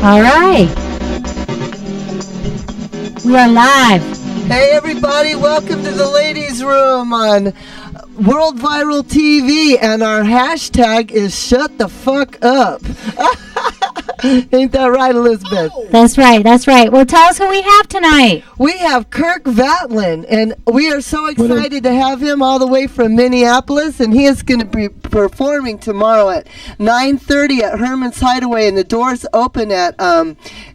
All right. We are live. Hey everybody, welcome to the Ladies Room on World Viral TV, and our hashtag is shut the fuck up. Ain't that right, Elizabeth? That's right, that's right. Well, tell us who we have tonight. We have Kirk Vatland, and we are so excited to have him all the way from Minneapolis, and he is going to be performing tomorrow at 9:30 at Herman's Hideaway, and the doors open at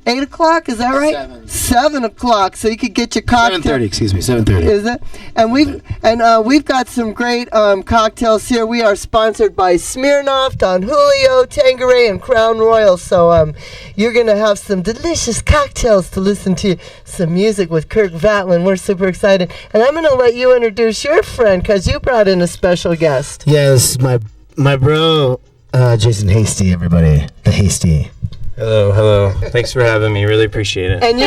8 o'clock, is that right? 7 o'clock, so you could get your cocktail. 7:30, excuse me, 7:30. Is it? And we've got some great cocktails here. We are sponsored by Smirnoff, Don Julio, Tanqueray, and Crown Royal, so you're going to have some delicious cocktails to listen to some music with Kirk Vatland. We're super excited. And I'm going to let you introduce your friend because you brought in a special guest. Yeah, this is my bro, Jason Hasty, everybody. The Hasty. Hello. Thanks for having me. Really appreciate it. And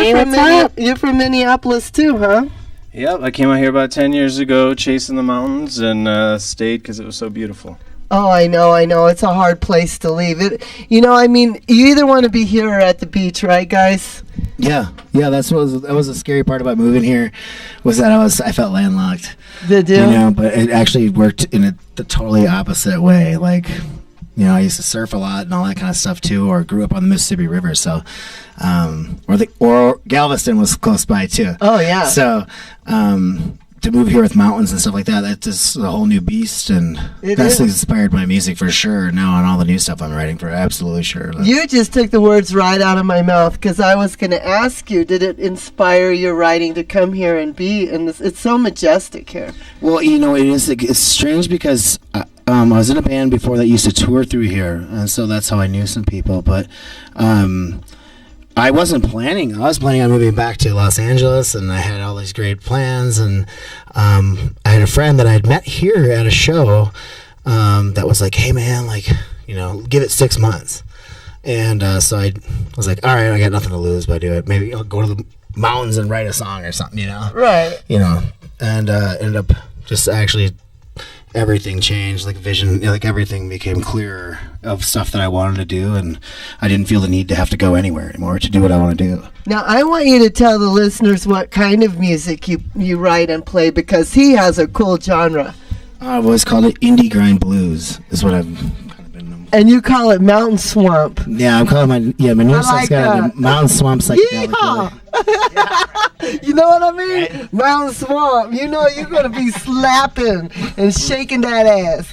you're from Minneapolis too, huh? Yep, I came out here about 10 years ago chasing the mountains and stayed because it was so beautiful. Oh, I know. It's a hard place to leave. You either want to be here or at the beach, right, guys? Yeah. That was a scary part about moving here, was that I felt landlocked. Did you? But it actually worked in the totally opposite way. Like, I used to surf a lot and all that kind of stuff too, or grew up on the Mississippi River, so or Galveston was close by too. Oh yeah. So to move here with mountains and stuff like that's just a whole new beast, and that's inspired my music for sure now, and all the new stuff I'm writing for absolutely sure. You just took the words right out of my mouth, because I was going to ask you, did it inspire your writing to come here and be in this? It's so majestic here. Well, it's strange because I was in a band before that used to tour through here, and so that's how I knew some people, but I wasn't planning. I was planning on moving back to Los Angeles, and I had all these great plans, and I had a friend that I had met here at a show that was like, hey man, give it 6 months. And so I was like, all right, I got nothing to lose by doing it. Maybe I'll go to the mountains and write a song or something, Right. And ended up just actually everything changed, vision, everything became clearer of stuff that I wanted to do, and I didn't feel the need to have to go anywhere anymore to do what I want to do. Now, I want you to tell the listeners what kind of music you write and play, because he has a cool genre. I've always called it indie grind blues, is what I've kind of been known. And you call it mountain swamp. Yeah, I'm calling my new song's got a mountain swamp psychedelic. You know what I mean? Right. Mountain swamp. You're going to be slapping and shaking that ass.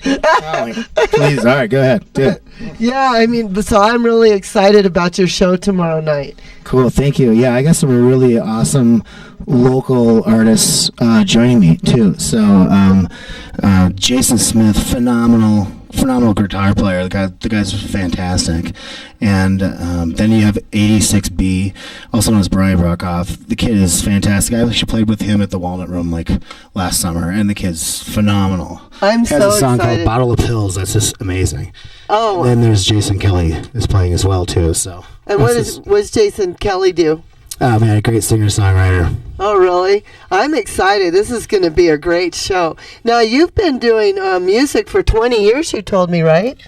Please, all right, go ahead. Do it. Yeah, so I'm really excited about your show tomorrow night. Cool, thank you. Yeah, I got some really awesome local artists joining me too. So Jason Smith, phenomenal guitar player. The guy's fantastic. And then you have 86B, also known as Brian Brockoff. The kid is fantastic. I actually played with him at the Walnut Room last summer, and the kid's phenomenal. I'm so excited. Has a song called Bottle of Pills that's just amazing. Oh. And then there's Jason Kelly is playing as well too. So. And what does Jason Kelly do? Oh man, a great singer-songwriter. Oh really? I'm excited. This is going to be a great show. Now, you've been doing music for 20 years, you told me, right?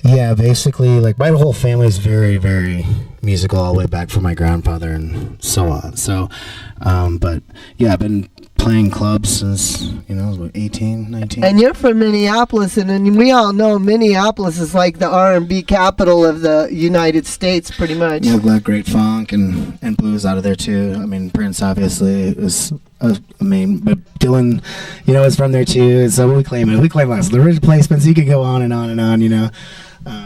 Yeah, basically, my whole family's very, very musical, all the way back from my grandfather and so on. So, but yeah, I've been playing clubs since, 18, 19. And you're from Minneapolis, and we all know Minneapolis is like the R&B capital of the United States, pretty much. Yeah, got great funk and blues out of there, too. Prince, obviously, was... but Dylan, is from there too, so we claim it. We claim lots of the replacements. You could go on and on and on,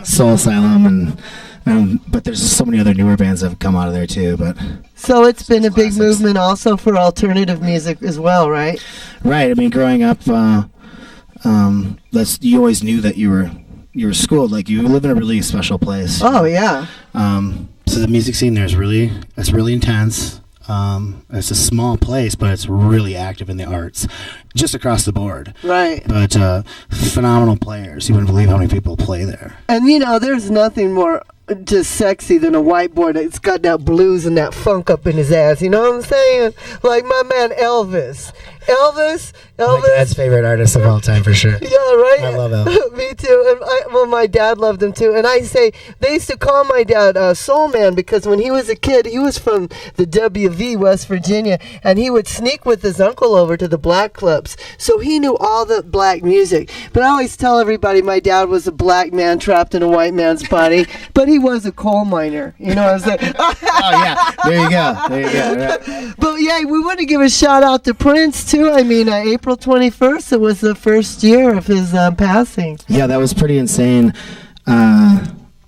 Soul Asylum, but there's just so many other newer bands that have come out of there too. But so it's been a big movement also for alternative music as well, right? Right. Growing up, you always knew that you were schooled. You live in a really special place. Oh yeah. So the music scene there is really intense. It's a small place, but it's really active in the arts. just across the board. Right. But phenomenal players. You wouldn't believe how many people play there. And there's nothing more just sexy than a whiteboard that's got that blues and that funk up in his ass. You know what I'm saying? Like my man Elvis. My dad's favorite artist of all time, for sure. Yeah, right? I love Elvis. Me too. And my dad loved him too. And I say, they used to call my dad Soul Man because when he was a kid, he was from the WV, West Virginia, and he would sneak with his uncle over to the black clubs. So he knew all the black music. But I always tell everybody my dad was a black man trapped in a white man's body, but he was a coal miner. You know what I'm saying? Oh, yeah. There you go. Right. But yeah, we want to give a shout out to Prince too. I mean, April 21st, it was the first year of his passing. Yeah, that was pretty insane.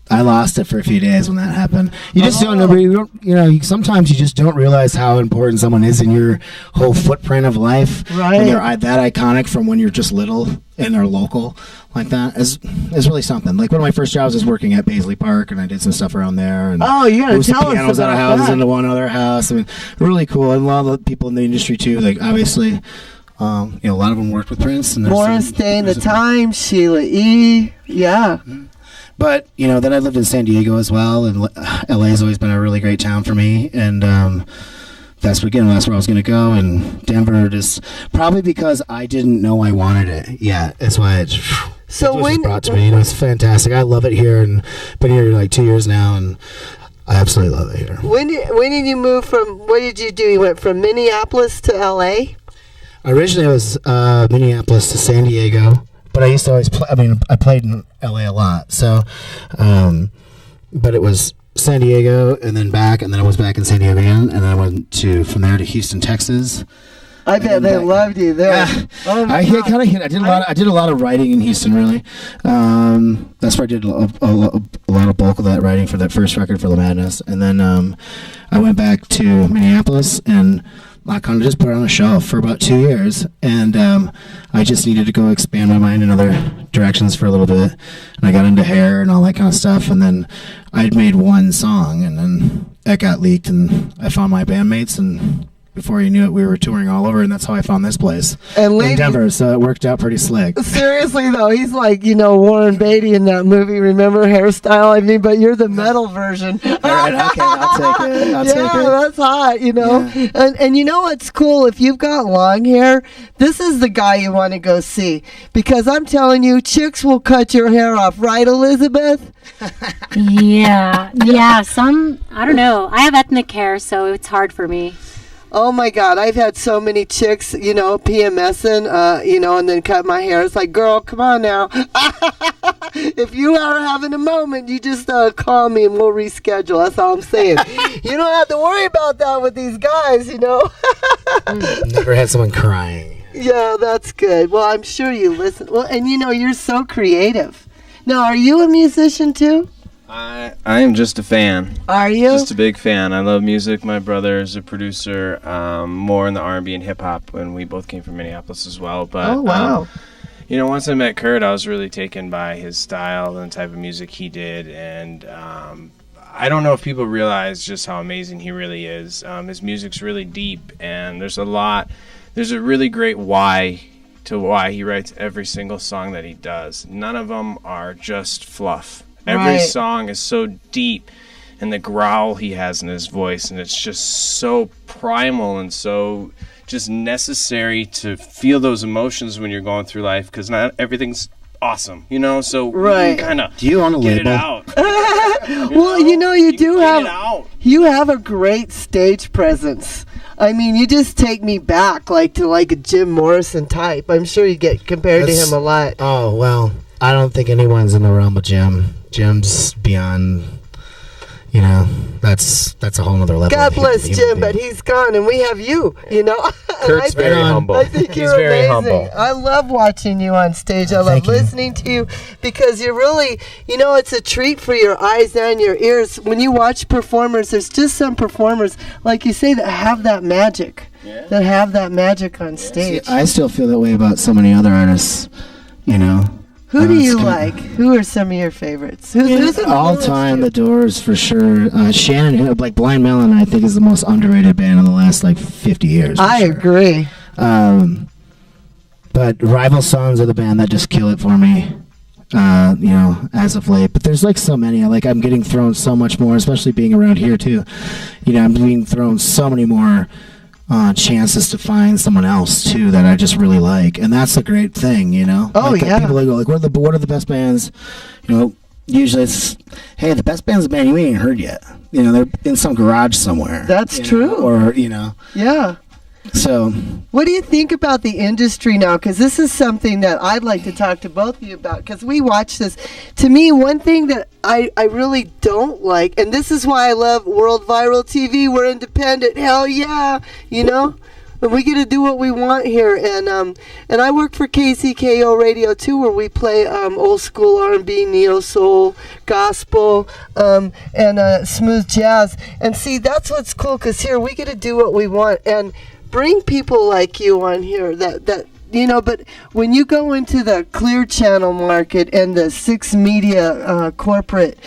I lost it for a few days when that happened. You just don't know. Sometimes you just don't realize how important someone is in your whole footprint of life. Right. When they're that iconic from when you're just little and they're local like that is really something. Like one of my first jobs was working at Paisley Park, and I did some stuff around there. And you gotta moved some tell us pianos out of about houses that. into one other house. I mean, really cool. And a lot of the people in the industry too. Like obviously. A lot of them worked with Prince. And Morris Day in the Time, Sheila E. Yeah. But, then I lived in San Diego as well, and LA has always been a really great town for me, and that's where I was going to go, and Denver just, probably because I didn't know I wanted it yet, that's why it was brought to me. It's fantastic. I love it here, and been here like 2 years now, and I absolutely love it here. When did you move from, what did you do? You went from Minneapolis to LA? Originally, I was Minneapolis to San Diego, but I used to always play. I mean, I played in LA a lot, so. But it was San Diego, and then back, and then I was back in San Diego again, and then I went from there to Houston, Texas. I bet they loved you there. I did a lot of writing in Houston, really. That's where I did a lot of bulk of that writing for that first record for La Madness, and then I went back to Minneapolis and. I kind of just put it on a shelf for about 2 years, and I just needed to go expand my mind in other directions for a little bit, and I got into hair and all that kind of stuff, and then I'd made one song, and then that got leaked, and I found my bandmates, and before you knew it, we were touring all over, and that's how I found this place in Denver, so it worked out pretty slick. Seriously, though, he's like, Warren Beatty in that movie, remember Hairstyle? I mean, but you're the metal version. All right, okay, I'll take it. That's hot, Yeah. And you know what's cool? If you've got long hair, this is the guy you want to go see, because I'm telling you, chicks will cut your hair off, right, Elizabeth? Yeah. I don't know. I have ethnic hair, so it's hard for me. Oh my God, I've had so many chicks, PMSing, and then cut my hair. It's like, girl, come on now. If you are having a moment, you just call me and we'll reschedule. That's all I'm saying. You don't have to worry about that with these guys, Never had someone crying. Yeah, that's good. Well, I'm sure you listen. Well, and you're so creative. Now, are you a musician too? I am just a fan. Are you? Just a big fan. I love music. My brother is a producer, more in the R&B and hip-hop, and we both came from Minneapolis as well. But, oh, wow. Once I met Kurt, I was really taken by his style and the type of music he did, and I don't know if people realize just how amazing he really is. His music's really deep, and there's a really great why he writes every single song that he does. None of them are just fluff. Every song is so deep, and the growl he has in his voice, and it's just so primal and so just necessary to feel those emotions when you're going through life, because not everything's awesome, so you can kind of do you own a get label? it out. Well, you have a great stage presence. I mean, you just take me back to a Jim Morrison type. I'm sure you get compared to him a lot. Oh, well, I don't think anyone's in the realm of Jim. Jim's beyond, that's a whole other level. God bless Jim, but he's gone, and we have you, Kurt's very humble. I think He's very humble. I love watching you on stage. I love listening to you, because you're really, it's a treat for your eyes and your ears. When you watch performers, there's just some performers, like you say, that have that magic, on stage. See, I still feel that way about so many other artists, Who do you like? Who are some of your favorites? Who's all time? The Doors, for sure. Shannon, Blind Melon, I think is the most underrated band in the last 50 years. I agree. But Rival Sons are the band that just kill it for me. As of late, but there's like so many. I'm getting thrown so much more, especially being around here too. I'm being thrown so many more chances to find someone else too that I just really like, and that's a great thing. Oh yeah. People go like, what are the best bands? Usually it's, hey, the best band's a band you ain't heard yet. They're in some garage somewhere. That's true. Or Yeah. So, what do you think about the industry now? Because this is something that I'd like to talk to both of you about, because we watch this. To me, one thing that I really don't like, and this is why I love World Viral TV, we're independent, hell yeah, and we get to do what we want here. And I work for KCKO Radio too, where we play old school R&B, neo soul, gospel, and smooth jazz. And see, that's what's cool, because here we get to do what we want and bring people like you on here that but when you go into the Clear Channel market and the 6 media corporate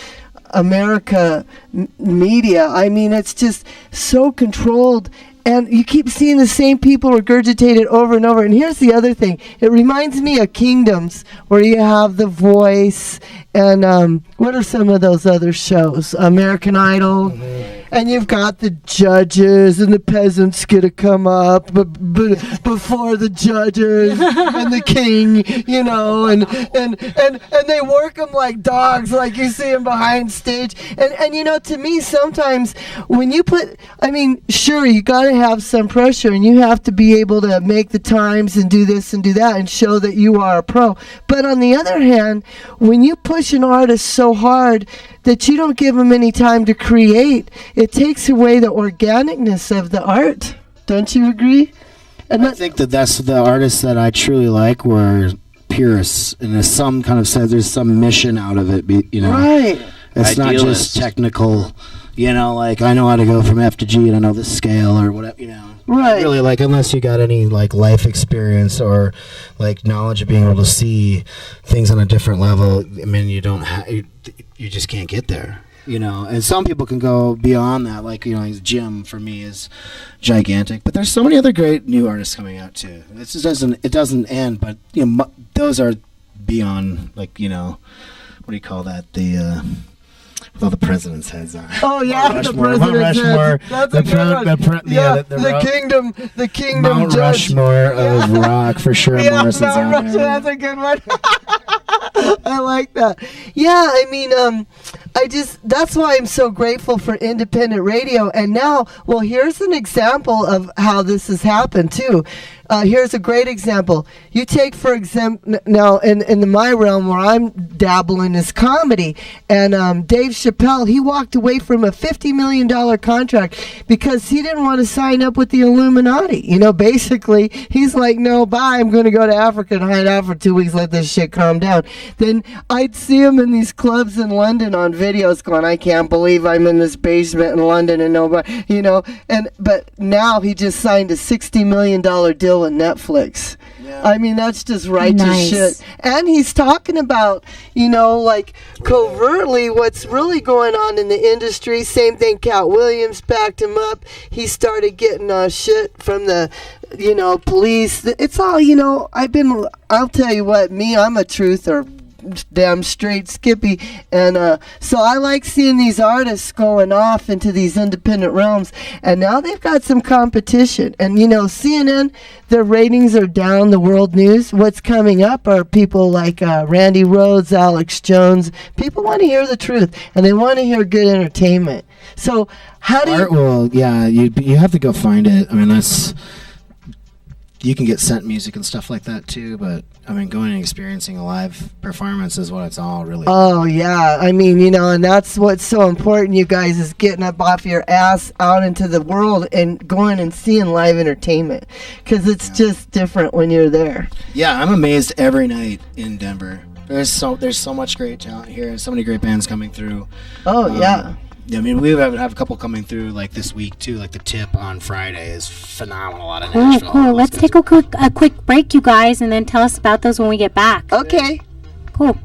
America media, I mean, it's just so controlled, and you keep seeing the same people regurgitated over and over. And here's the other thing, it reminds me of Kingdoms, where you have The Voice and what are some of those other shows, American Idol. And you've got the judges, and the peasants get to come up before the judges and the king, and they work them like dogs, like you see them behind stage. And to me, sometimes when you sure, you got to have some pressure, and you have to be able to make the times and do this and do that and show that you are a pro. But on the other hand, when you push an artist so hard that you don't give them any time to create, it takes away the organicness of the art. Don't you agree? And I think that's the artists that I truly like were purists, and there's some kind of sense, there's some mission out of it, Right. It's not just technical, like I know how to go from F to G and I know the scale or whatever, Right. Really, unless you got any life experience or knowledge of being able to see things on a different level, I mean, you just can't get there, And some people can go beyond that, Jim for me is gigantic, but there's so many other great new artists coming out too. It doesn't end, but those are beyond what do you call that? With all the president's heads on. Oh yeah, the president's heads. That's a good one. The kingdom Mount judge. Rushmore of rock for sure. Yeah, Morrison's Mount on Rushmore. there. That's a good one. I like that. Yeah, I mean, that's why I'm so grateful for independent radio. And now, well, here's an example of how this has happened too. Here's a great example. You take, for example, now in my realm where I'm dabbling is comedy, and Dave Chappelle, he walked away from a $50 million contract because he didn't want to sign up with the Illuminati. Basically, he's like, no, bye, I'm going to go to Africa and hide out for 2 weeks, let this shit calm down. Then I'd see him in these clubs in London on videos going, I can't believe I'm in this basement in London and nobody, but now he just signed a $60 million deal with Netflix. Yeah. I mean, that's just righteous shit. And he's talking about, covertly what's really going on in the industry. Same thing, Cat Williams backed him up. He started getting shit from the, police. It's all, I'll tell you what, I'm a truther. Damn straight Skippy, and so I like seeing these artists going off into these independent realms, and now they've got some competition. And CNN, their ratings are down. The world news, what's coming up are people like Randy Rhoads, Alex Jones. People want to hear the truth, and they want to hear good entertainment. So how do you have to go find it. I mean, you can get sent music and stuff like that too, but I mean, going and experiencing a live performance is what it's all really about. Oh yeah, I mean, and that's what's so important, you guys, is getting up off your ass out into the world and going and seeing live entertainment, because it's just different when you're there. Yeah, I'm amazed every night in Denver. There's so much great talent here, so many great bands coming through. Oh yeah. I mean, we have a couple coming through this week too. Like The Tip on Friday is phenomenal out of Nashville. Cool. Let's take a quick break, you guys, and then tell us about those when we get back. Okay. Cool.